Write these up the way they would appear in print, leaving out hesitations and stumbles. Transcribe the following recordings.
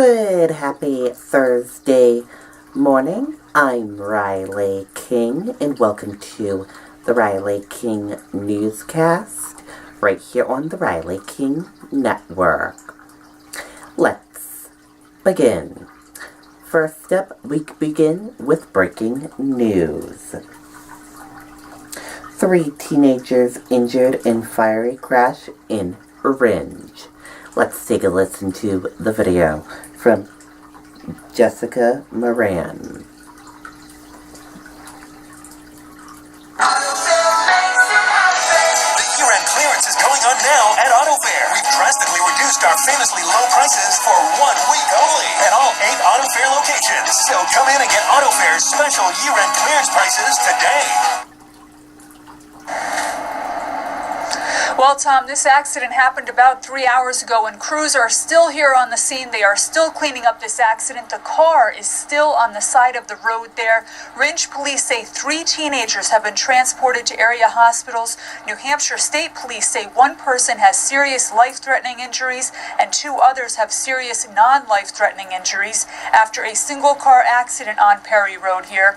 Good, happy Thursday morning. I'm Riley King, and welcome to the Riley King Newscast, right here on the Riley King Network. Let's begin. First up, we begin with breaking news. 3 teenagers injured in fiery crash in Orange. Let's take a listen to the video from Jessica Moran. The year-end clearance is going on now at Auto Fair. We've drastically reduced our famously low prices for 1 week only at all 8 Auto Fair locations. So come in and get Auto Fair's special year-end clearance prices today. Well, Tom, this accident happened about 3 hours ago, and crews are still here on the scene. They are still cleaning up this accident. The car is still on the side of the road there. Ringe police say 3 teenagers have been transported to area hospitals. New Hampshire State Police say 1 person has serious life-threatening injuries and 2 others have serious non-life-threatening injuries after a single-car accident on Perry Road here.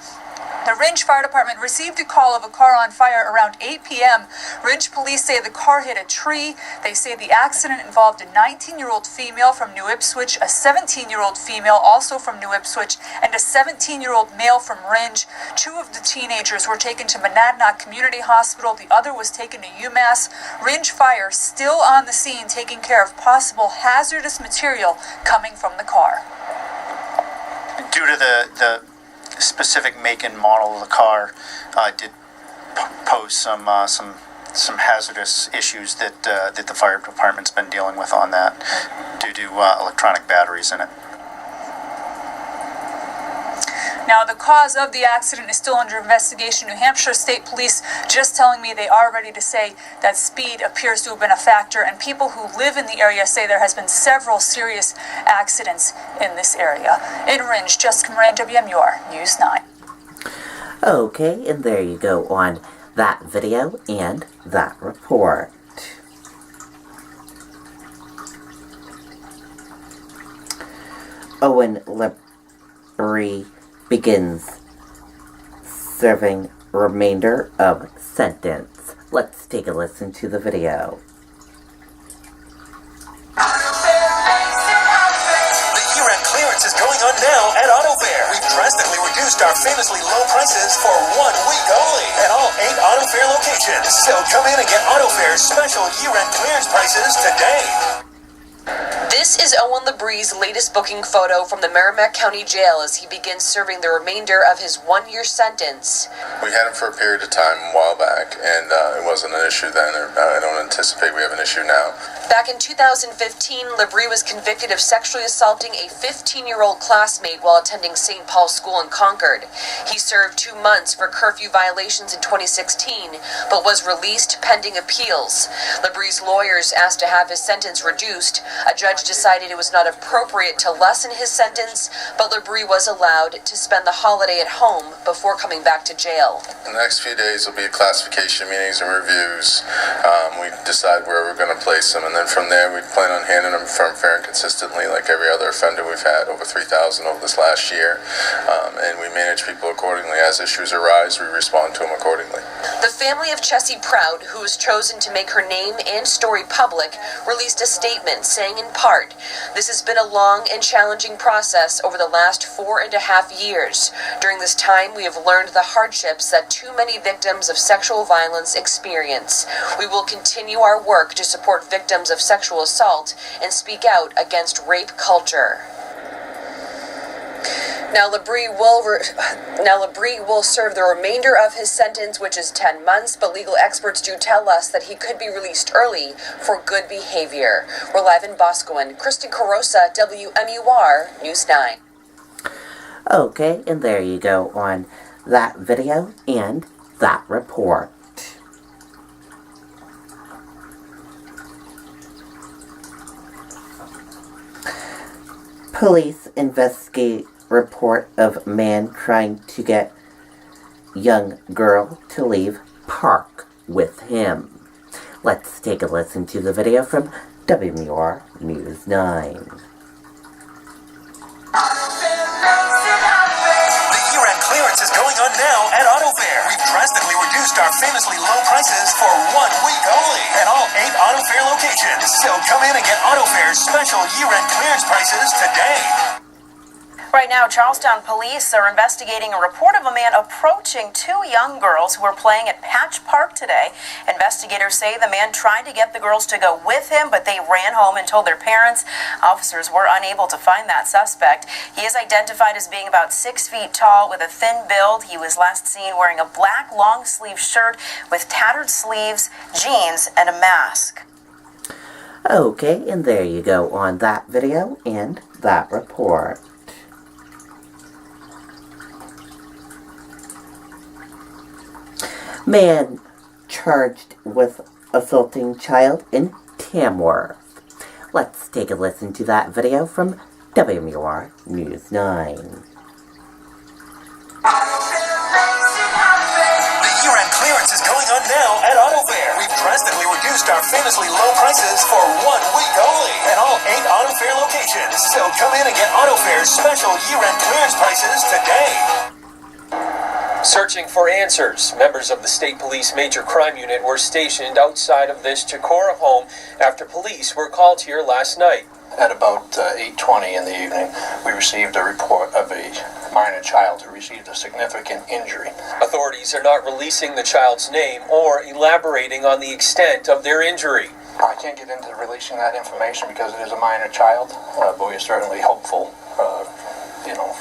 The Ringe Fire Department received a call of a car on fire around 8 p.m. Ringe police say the car hit a tree. They say the accident involved a 19-year-old female from New Ipswich, a 17-year-old female also from New Ipswich, and a 17-year-old male from Ringe. 2 of the teenagers were taken to Monadnock Community Hospital. The other was taken to UMass. Ringe Fire still on the scene taking care of possible hazardous material coming from the car. Due to the specific make and model of the car, did pose some hazardous issues that the fire department's been dealing with on that due to electronic batteries in it. Now, the cause of the accident is still under investigation. New Hampshire State Police just telling me they are ready to say that speed appears to have been a factor, and people who live in the area say there has been several serious accidents in this area. In Ringe, Jessica Moran, WMUR News 9. Okay, and there you go on that video and that report. Owen Libri begins serving remainder of sentence. Let's take a listen to the video. The year-end clearance is going on now at Auto Fair. We've drastically reduced our famously low prices for 1 week only at all 8 Auto Fair locations. So come in and get Auto Fair's special year-end clearance prices today. This is Owen Libri's latest booking photo from the Merrimack County Jail as he begins serving the remainder of his 1-year sentence. We had him for a period of time a while back, and it wasn't an issue then. I don't anticipate we have an issue now. Back in 2015, Libri was convicted of sexually assaulting a 15-year-old classmate while attending St. Paul's School in Concord. He served 2 months for curfew violations in 2016, but was released pending appeals. Libri's lawyers asked to have his sentence reduced. A judge decided it was not appropriate to lessen his sentence, but Libri was allowed to spend the holiday at home before coming back to jail. The next few days will be classification meetings and reviews. We decide where we're going to place him, and then from there we plan on handing him firm, fair, and consistently like every other offender we've had, over 3,000 over this last year, and we manage people accordingly. As issues arise, we respond to them accordingly. The family of Chessie Proud, who has chosen to make her name and story public, released a statement saying in part, "This has been a long and challenging process over the last 4.5 years. During this time, we have learned the hardships that too many victims of sexual violence experience. We will continue our work to support victims of sexual assault and speak out against rape culture." Now, Libri will serve the remainder of his sentence, which is 10 months, but legal experts do tell us that he could be released early for good behavior. We're live in Boscawen. Kristen Carosa, WMUR News 9. Okay, and there you go on that video and that report. Police investigate report of man trying to get young girl to leave park with him. Let's take a listen to the video from WMUR News 9. reduced our famously low prices for 1 week only at all 8 Auto Fair locations. So come in and get Auto Fair's special year-end clearance prices today. Right now, Charlestown police are investigating a report of a man approaching 2 young girls who were playing at Patch Park today. Investigators say the man tried to get the girls to go with him, but they ran home and told their parents. Officers were unable to find that suspect. He is identified as being about 6 feet tall with a thin build. He was last seen wearing a black long-sleeve shirt with tattered sleeves, jeans, and a mask. Okay, and there you go on that video and that report. Man charged with assaulting child in Tamworth. Let's take a listen to that video from WMUR News 9. The year-end clearance is going on now at Auto Fair. We've drastically reduced our famously low prices for 1 week only at all 8 Auto Fair locations. So come in and get Auto Fair's special year-end clearance prices today. Searching for answers, members of the State Police Major Crime Unit were stationed outside of this Chikora home after police were called here last night. At about 8:20 in the evening, we received a report of a minor child who received a significant injury. Authorities are not releasing the child's name or elaborating on the extent of their injury. I can't get into releasing that information because it is a minor child, but we are certainly hopeful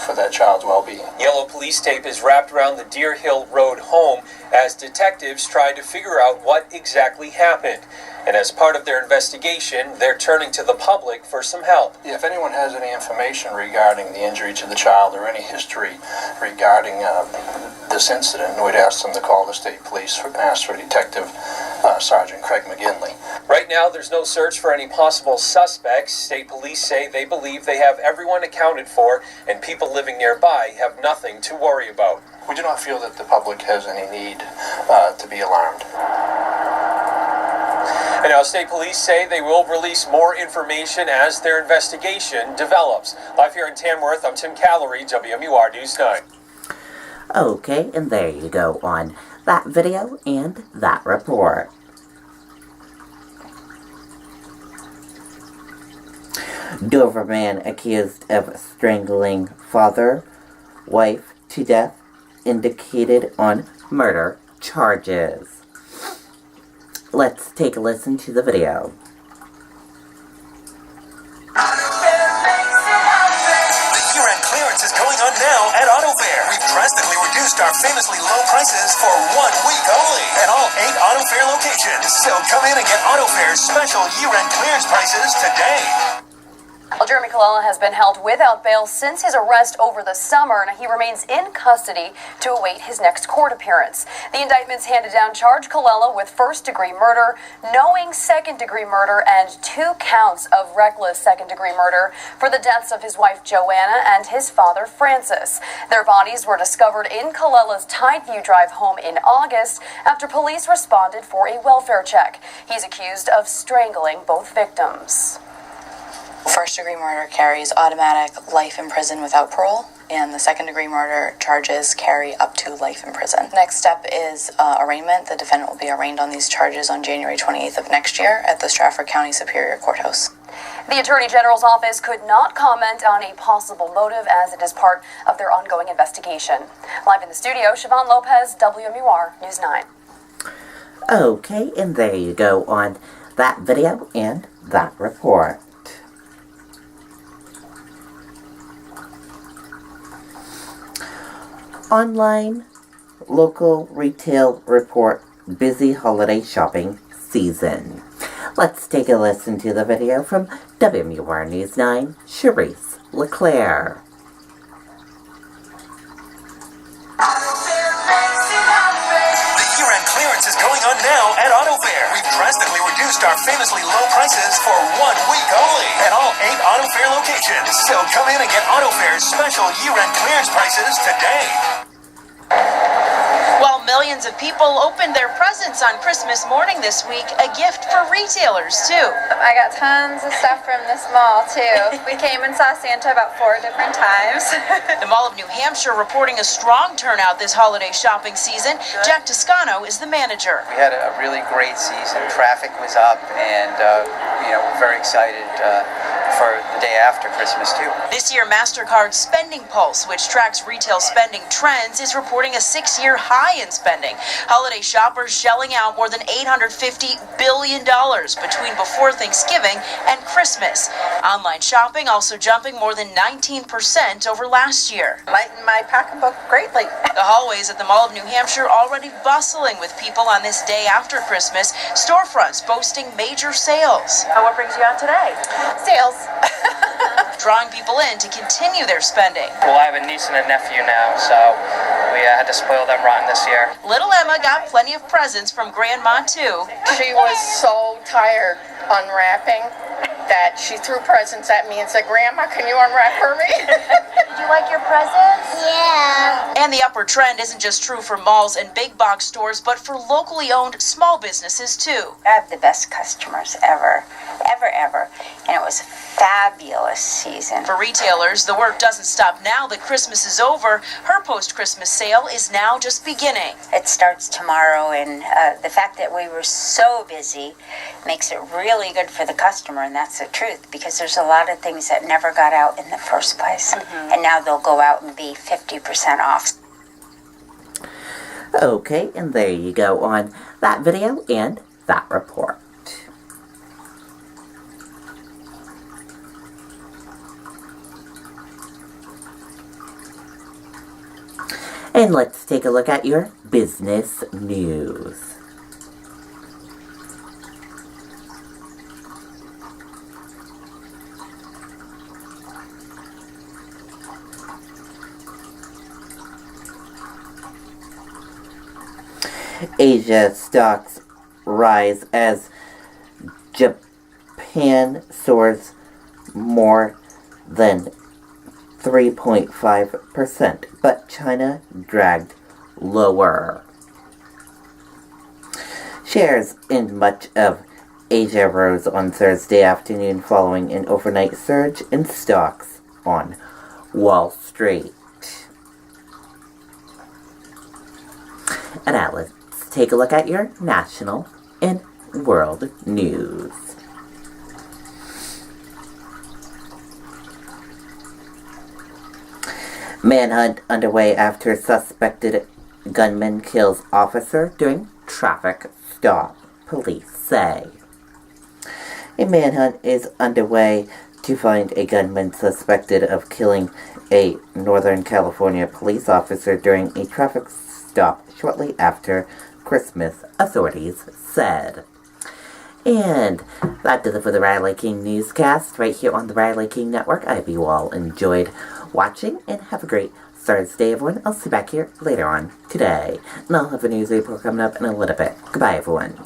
for that child's well-being. Yellow police tape is wrapped around the Deer Hill Road home as detectives try to figure out what exactly happened. And as part of their investigation, they're turning to the public for some help. If anyone has any information regarding the injury to the child or any history regarding this incident, we'd ask them to call the state police and ask for Detective Sergeant Craig McGinley. Right now, there's no search for any possible suspects. State police say they believe they have everyone accounted for and people living nearby have nothing to worry about. We do not feel that the public has any need to be alarmed. And now state police say they will release more information as their investigation develops. Live here in Tamworth, I'm Tim Callery, WMUR News 9. Okay, and there you go on that video and that report. Dover man accused of strangling father, wife to death, indicated on murder charges. Let's take a listen to the video. The year-end clearance is going on now at Auto Fair. We've drastically reduced our famously low prices for 1 week only at all 8 Auto Fair locations. So come in and get Auto Fair's special year-end clearance prices today. Well, Jeremy Colella has been held without bail since his arrest over the summer, and he remains in custody to await his next court appearance. The indictments handed down charge Colella with first-degree murder, knowing second-degree murder, and 2 counts of reckless second-degree murder for the deaths of his wife Joanna and his father Francis. Their bodies were discovered in Colella's Tideview Drive home in August after police responded for a welfare check. He's accused of strangling both victims. First-degree murder carries automatic life in prison without parole, and the second-degree murder charges carry up to life in prison. Next step is arraignment. The defendant will be arraigned on these charges on January 28th of next year at the Stratford County Superior Courthouse. The Attorney General's office could not comment on a possible motive as it is part of their ongoing investigation. Live in the studio, Siobhan Lopez, WMUR News 9. Okay, and there you go on that video and that report. Online local retail report busy holiday shopping season. Let's take a listen to the video from WMUR News 9, Charisse LeClaire. The year-end clearance is going on now at Auto Fair. We've drastically reduced our famously low prices for 1 week only at all 8 Auto Fair locations. So come in and get Auto Fair's special year-end clearance prices today. Well, Millions of people opened their presents on Christmas morning this week, a gift for retailers, too. I got tons of stuff from this mall, too. We came and saw Santa about 4 different times. The Mall of New Hampshire reporting a strong turnout this holiday shopping season. Jack Toscano is the manager. We had a really great season. Traffic was up, and we're very excited for the day after Christmas, too. This year, MasterCard's Spending Pulse, which tracks retail spending trends, is reporting a 6-year high in spending. Holiday shoppers shelling out more than $850 billion between before Thanksgiving and Christmas. Online shopping also jumping more than 19% over last year. Lighten my pocketbook greatly. The hallways at the Mall of New Hampshire already bustling with people on this day after Christmas. Storefronts boasting major sales. What brings you out today? Sales. Drawing people in to continue their spending. Well, I have a niece and a nephew now, so we had to spoil them rotten this year. Little Emma got plenty of presents from Grandma, too. She was so tired unwrapping that she threw presents at me and said, Grandma, can you unwrap for me? Did you like your presents? Yeah. And the upward trend isn't just true for malls and big box stores, but for locally owned small businesses, too. I have the best customers ever. And it was a fabulous season. For retailers, the work doesn't stop now that Christmas is over. Her post-Christmas sale is now just beginning. It starts tomorrow, and the fact that we were so busy makes it really good for the customer, and that's the truth, because there's a lot of things that never got out in the first place. And now they'll go out and be 50% off. Okay, and there you go on that video and that report. And let's take a look at your business news. Asia stocks rise as Japan soars more than 3.5%, but China dragged lower. Shares in much of Asia rose on Thursday afternoon following an overnight surge in stocks on Wall Street. And now let's take a look at your national and world news. Manhunt underway after suspected gunman kills officer during traffic stop, police say. A manhunt is underway to find a gunman suspected of killing a Northern California police officer during a traffic stop shortly after Christmas, authorities said. And that does it for the Riley King Newscast right here on the Riley King Network. I hope you all enjoyed watching, and have a great Thursday, everyone. I'll see you back here later on today, and I'll have a news report coming up in a little bit. Goodbye, everyone.